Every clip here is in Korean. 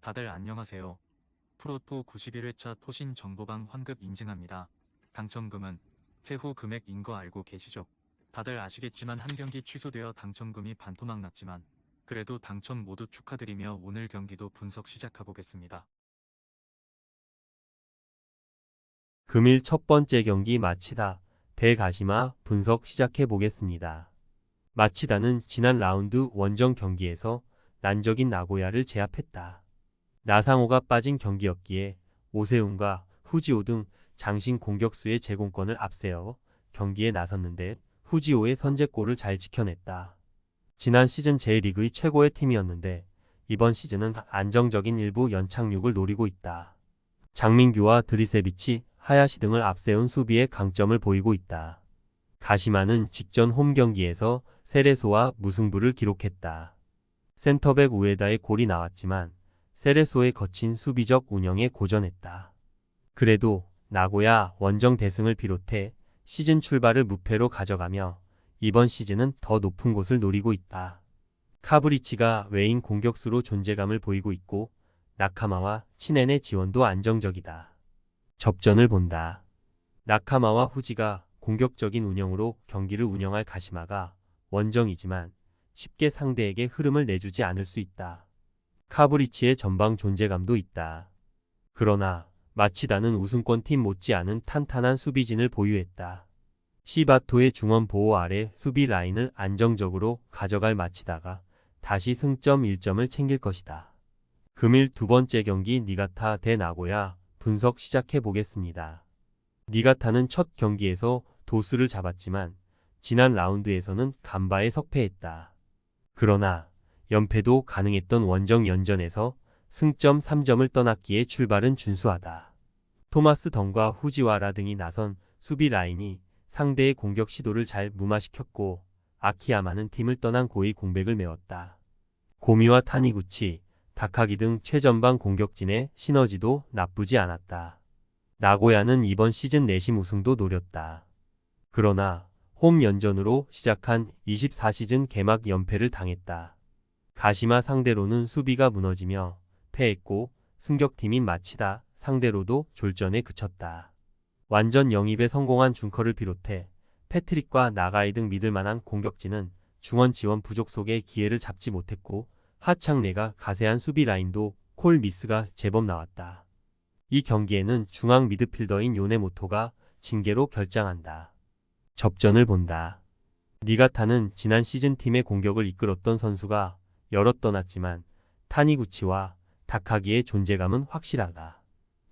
다들 안녕하세요. 프로토 91회차 토신 정보방 환급 인증합니다. 당첨금은 세후 금액인 거 알고 계시죠? 다들 아시겠지만 한 경기 취소되어 당첨금이 반토막 났지만 그래도 당첨 모두 축하드리며 오늘 경기도 분석 시작해보겠습니다. 금일 첫 번째 경기 마치다 대가시마 분석 시작해 보겠습니다. 마치다는 지난 라운드 원정 경기에서 난적인 나고야를 제압했다. 나상호가 빠진 경기였기에 오세훈과 후지오 등 장신 공격수의 제공권을 앞세워 경기에 나섰는데 후지오의 선제골을 잘 지켜냈다. 지난 시즌 J리그의 최고의 팀이었는데 이번 시즌은 안정적인 일부 연착륙을 노리고 있다. 장민규와 드리세비치, 하야시 등을 앞세운 수비의 강점을 보이고 있다. 가시마는 직전 홈 경기에서 세레소와 무승부를 기록했다. 센터백 우에다의 골이 나왔지만 세레소의 거친 수비적 운영에 고전했다. 그래도 나고야 원정 대승을 비롯해 시즌 출발을 무패로 가져가며 이번 시즌은 더 높은 곳을 노리고 있다. 카브리치가 외인 공격수로 존재감을 보이고 있고 나카마와 친엔의 지원도 안정적이다. 접전을 본다. 나카마와 후지가 공격적인 운영으로 경기를 운영할 가시마가 원정이지만 쉽게 상대에게 흐름을 내주지 않을 수 있다. 카브리치의 전방 존재감도 있다. 그러나 마치다는 우승권팀 못지않은 탄탄한 수비진을 보유했다. 시바토의 중원 보호 아래 수비 라인을 안정적으로 가져갈 마치다가 다시 승점 1점을 챙길 것이다. 금일 두 번째 경기 니가타 대 나고야 분석 시작해 보겠습니다. 니가타는 첫 경기에서 도수를 잡았지만 지난 라운드에서는 간바에 석패했다. 그러나 연패도 가능했던 원정 연전에서 승점 3점을 떠났기에 출발은 준수하다. 토마스 덩과 후지와라 등이 나선 수비 라인이 상대의 공격 시도를 잘 무마시켰고 아키야마는 팀을 떠난 고의 공백을 메웠다. 고미와 타니구치, 다카기 등 최전방 공격진의 시너지도 나쁘지 않았다. 나고야는 이번 시즌 내심 우승도 노렸다. 그러나 홈 연전으로 시작한 24시즌 개막 연패를 당했다. 가시마 상대로는 수비가 무너지며 패했고 승격팀인 마치다 상대로도 졸전에 그쳤다. 완전 영입에 성공한 준커를 비롯해 패트릭과 나가이 등 믿을만한 공격진은 중원 지원 부족 속에 기회를 잡지 못했고 하창래가 가세한 수비 라인도 콜 미스가 제법 나왔다. 이 경기에는 중앙 미드필더인 요네모토가 징계로 결장한다. 접전을 본다. 니가타는 지난 시즌 팀의 공격을 이끌었던 선수가 여럿 떠났지만 타니구치와 다카기의 존재감은 확실하다.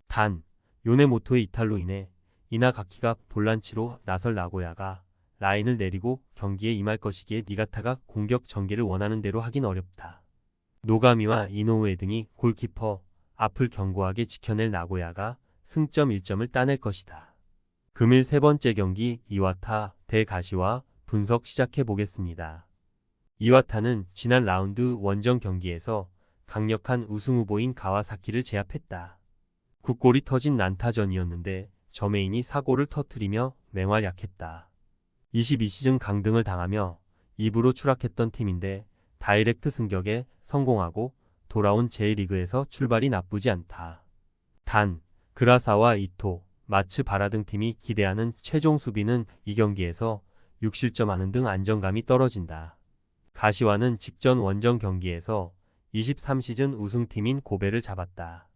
단, 요네모토의 이탈로 인해 이나가키가 볼란치로 나설 나고야가 라인을 내리고 경기에 임할 것이기에 니가타가 공격 전개를 원하는 대로 하긴 어렵다. 노가미와 이노우에 등이 골키퍼 앞을 견고하게 지켜낼 나고야가 승점 1점을 따낼 것이다. 금일 세 번째 경기 이와타 대 가시와 분석 시작해 보겠습니다. 이와타는 지난 라운드 원정 경기에서 강력한 우승 후보인 가와사키를 제압했다. 9골이 터진 난타전이었는데 저메인이 사고를 터뜨리며 맹활약했다. 22시즌 강등을 당하며 2부로 추락했던 팀인데 다이렉트 승격에 성공하고 돌아온 J리그에서 출발이 나쁘지 않다. 단, 그라사와 이토, 마츠 바라 등 팀이 기대하는 최종 수비는 이 경기에서 6실점하는 등 안정감이 떨어진다. 가시와는 직전 원정 경기에서 23시즌 우승팀인 고베를 잡았다.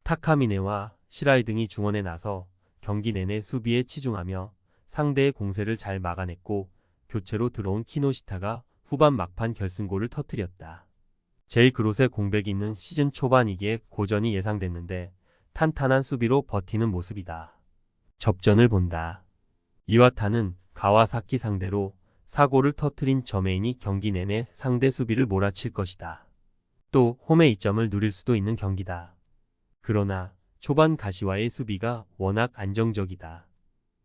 타카미네와 시라이 등이 중원에 나서 경기 내내 수비에 치중하며 상대의 공세를 잘 막아냈고 교체로 들어온 키노시타가 후반 막판 결승골을 터뜨렸다. 제이 그롯의 공백이 있는 시즌 초반이기에 고전이 예상됐는데 탄탄한 수비로 버티는 모습이다. 접전을 본다. 이와타는 가와사키 상대로 사고를 터뜨린 저메인이 경기 내내 상대 수비를 몰아칠 것이다. 또 홈의 이점을 누릴 수도 있는 경기다. 그러나 초반 가시와의 수비가 워낙 안정적이다.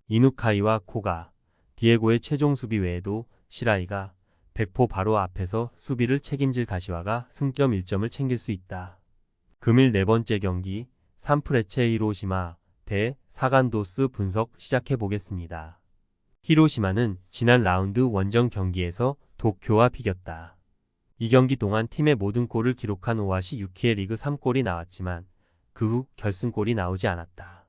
이누카이와 코가, 디에고의 최종 수비 외에도 시라이가 백포 바로 앞에서 수비를 책임질 가시와가 승점 1점을 챙길 수 있다. 금일 네 번째 경기 산프레체 히로시마 대 사간도스 분석 시작해 보겠습니다. 히로시마는 지난 라운드 원정 경기에서 도쿄와 비겼다. 이 경기 동안 팀의 모든 골을 기록한 오아시 유키의 리그 3골이 나왔지만 그 후 결승골이 나오지 않았다.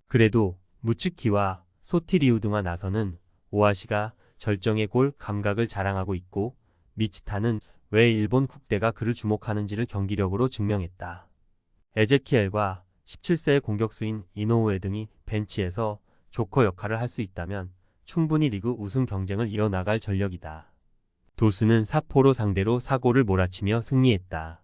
그래도 무츠키와 소티리우드가 나서는 오아시가 절정의 골 감각을 자랑하고 있고 미치타는 왜 일본 국대가 그를 주목하는지를 경기력으로 증명했다. 에제키엘과 17세의 공격수인 이노우에 등이 벤치에서 조커 역할을 할 수 있다면 충분히 리그 우승 경쟁을 이어나갈 전력이다. 도스는 사포로 상대로 4골을 몰아치며 승리했다.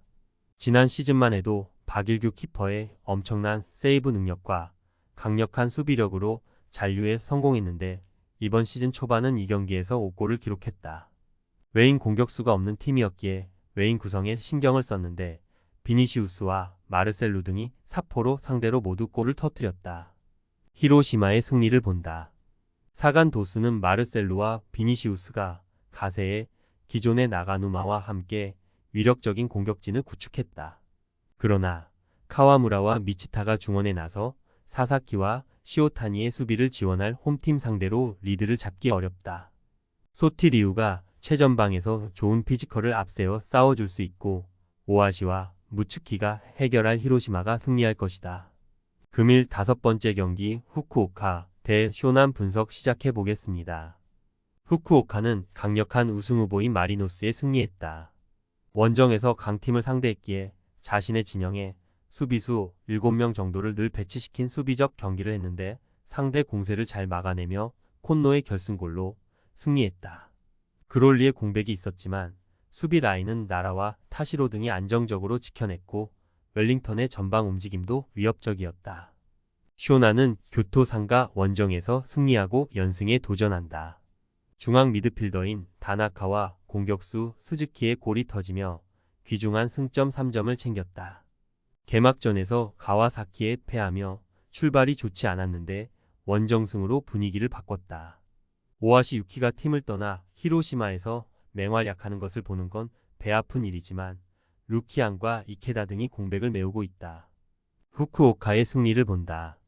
지난 시즌만 해도 박일규 키퍼의 엄청난 세이브 능력과 강력한 수비력으로 잔류에 성공했는데 이번 시즌 초반은 이 경기에서 5골을 기록했다. 외인 공격수가 없는 팀이었기에 외인 구성에 신경을 썼는데 비니시우스와 마르셀루 등이 사포로 상대로 모두 골을 터뜨렸다. 히로시마의 승리를 본다. 사간 도스는 마르셀루와 비니시우스가 가세에 기존의 나가누마와 함께 위력적인 공격진을 구축했다. 그러나 카와무라와 미치타가 중원에 나서 사사키와 시오타니의 수비를 지원할 홈팀 상대로 리드를 잡기 어렵다. 소티리우가 최전방에서 좋은 피지컬을 앞세워 싸워줄 수 있고 오아시와 무츠키가 해결할 히로시마가 승리할 것이다. 금일 5번째 경기 후쿠오카 대 쇼난 분석 시작해 보겠습니다. 후쿠오카는 강력한 우승 후보인 마리노스에 승리했다. 원정에서 강팀을 상대했기에 자신의 진영에 수비수 7명 정도를 늘 배치시킨 수비적 경기를 했는데 상대 공세를 잘 막아내며 콘노의 결승골로 승리했다. 그롤리의 공백이 있었지만 수비 라인은 나라와 타시로 등이 안정적으로 지켜냈고 웰링턴의 전방 움직임도 위협적이었다. 쇼나는 교토상가 원정에서 승리하고 연승에 도전한다. 중앙 미드필더인 다나카와 공격수 스즈키의 골이 터지며 귀중한 승점 3점을 챙겼다. 개막전에서 가와사키에 패하며 출발이 좋지 않았는데 원정승으로 분위기를 바꿨다. 오아시 유키가 팀을 떠나 히로시마에서 맹활약하는 것을 보는 건 배 아픈 일이지만 루키안과 이케다 등이 공백을 메우고 있다. 후쿠오카의 승리를 본다.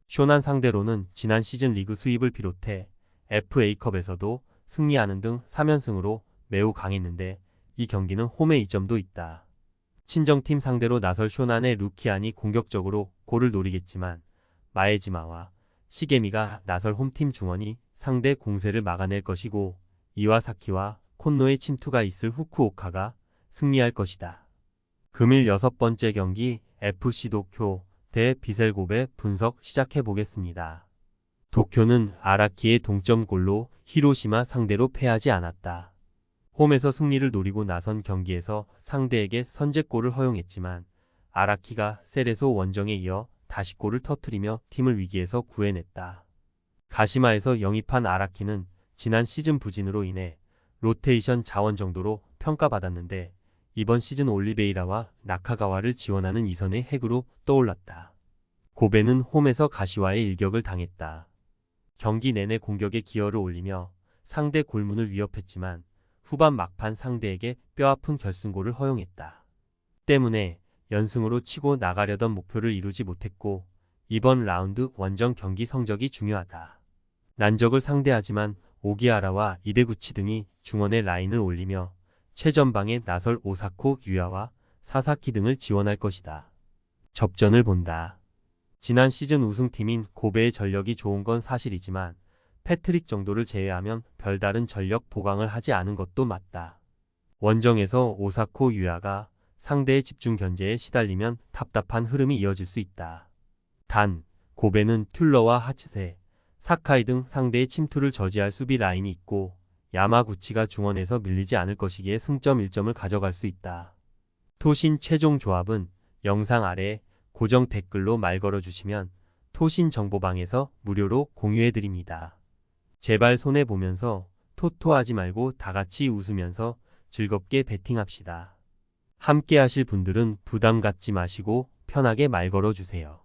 쇼난 상대로는 지난 시즌 리그 수입을 비롯해 FA컵에서도 승리하는 등 3연승으로 매우 강했는데 이 경기는 홈에 이점도 있다. 친정팀 상대로 나설 쇼난의 루키안이 공격적으로 골을 노리겠지만 마에지마와 시게미가 나설 홈팀 중원이 상대 공세를 막아낼 것이고 이와사키와 콘노의 침투가 있을 후쿠오카가 승리할 것이다. 금일 6번째 경기 FC 도쿄 대 비셀고베 분석 시작해 보겠습니다. 도쿄는 아라키의 동점골로 히로시마 상대로 패하지 않았다. 홈에서 승리를 노리고 나선 경기에서 상대에게 선제골을 허용했지만 아라키가 세레소 원정에 이어 다시 골을 터뜨리며 팀을 위기에서 구해냈다. 가시마에서 영입한 아라키는 지난 시즌 부진으로 인해 로테이션 자원 정도로 평가받았는데 이번 시즌 올리베이라와 나카가와를 지원하는 이선의 핵으로 떠올랐다. 고베는 홈에서 가시와의 일격을 당했다. 경기 내내 공격에 기여를 올리며 상대 골문을 위협했지만 후반 막판 상대에게 뼈아픈 결승골을 허용했다. 때문에 연승으로 치고 나가려던 목표를 이루지 못했고 이번 라운드 원정 경기 성적이 중요하다. 난적을 상대하지만 오기아라와 이데구치 등이 중원의 라인을 올리며 최전방에 나설 오사코 유야와 사사키 등을 지원할 것이다. 접전을 본다. 지난 시즌 우승팀인 고베의 전력이 좋은 건 사실이지만 패트릭 정도를 제외하면 별다른 전력 보강을 하지 않은 것도 맞다. 원정에서 오사코 유야가 상대의 집중 견제에 시달리면 답답한 흐름이 이어질 수 있다. 단, 고베는 툴러와 하츠세, 사카이 등 상대의 침투를 저지할 수비 라인이 있고 야마구치가 중원에서 밀리지 않을 것이기에 승점 1점을 가져갈 수 있다. 토신 최종 조합은 영상 아래 고정 댓글로 말 걸어주시면 토신 정보방에서 무료로 공유해드립니다. 제발 손해보면서 토토하지 말고 다같이 웃으면서 즐겁게 베팅합시다. 함께 하실 분들은 부담 갖지 마시고 편하게 말 걸어주세요.